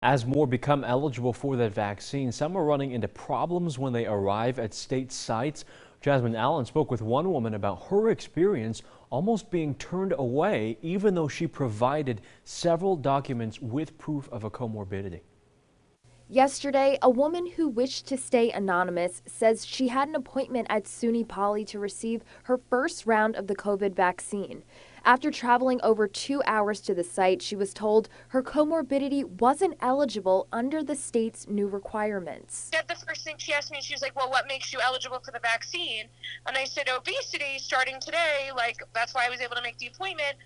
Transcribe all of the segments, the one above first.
As more become eligible for that vaccine, some are running into problems when they arrive at state sites. Jasmine Allen spoke with one woman about her experience almost being turned away, even though she provided several documents with proof of a comorbidity. Yesterday, a woman who wished to stay anonymous says she had an appointment at SUNY Poly to receive her first round of the COVID vaccine. After traveling over 2 hours to the site, she was told her comorbidity wasn't eligible under the state's new requirements. The first thing she asked me, she was like, well, what makes you eligible for the vaccine? And I said, obesity starting today. Like, that's why I was able to make the appointment,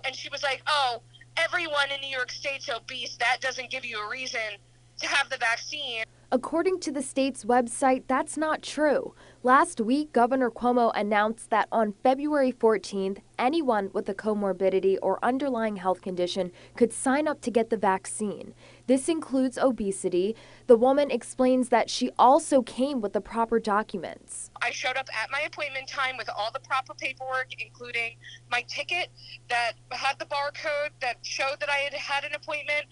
and she was like, oh, everyone in New York State's obese. That doesn't give you a reason to have the vaccine. According to the state's website, that's not true. Last week, Governor Cuomo announced that on February 14th, anyone with a comorbidity or underlying health condition could sign up to get the vaccine. This includes obesity. The woman explains that she also came with the proper documents. I showed up at my appointment time with all the proper paperwork, including my ticket that had the barcode that showed that I had had an appointment,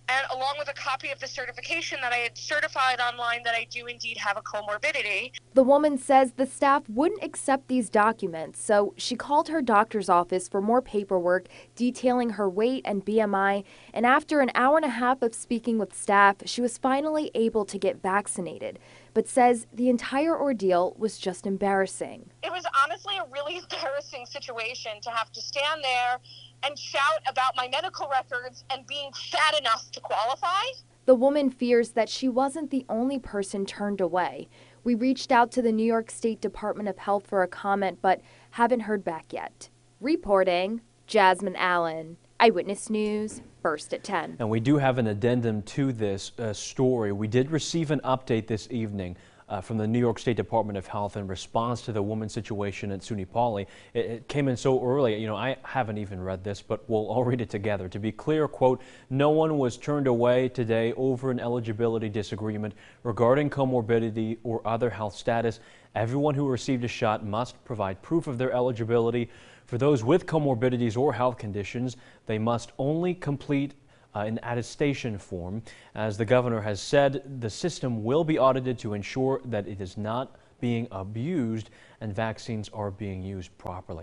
and along with a copy of the certification that I had certified online that I do indeed have a comorbidity. The woman says the staff wouldn't accept these documents, so she called her doctor's office for more paperwork detailing her weight and BMI, and after an hour and a half of speaking with staff, she was finally able to get vaccinated, but says the entire ordeal was just embarrassing. It was honestly a really embarrassing situation to have to stand there and shout about my medical records and being fat enough to qualify. The woman fears that she wasn't the only person turned away. We reached out to the New York State Department of Health for a comment, but haven't heard back yet. Reporting, Jasmine Allen, Eyewitness News, First at 10. And we do have an addendum to this story. We did receive an update this evening from the New York State Department of Health in response to the woman's situation at SUNY Poly. It came in so early, I haven't even read this, but we'll all read it together. To be clear, quote, no one was turned away today over an eligibility disagreement regarding comorbidity or other health status. Everyone who received a shot must provide proof of their eligibility. For those with comorbidities or health conditions, they must only complete an attestation form. As the governor has said, the system will be audited to ensure that it is not being abused and vaccines are being used properly.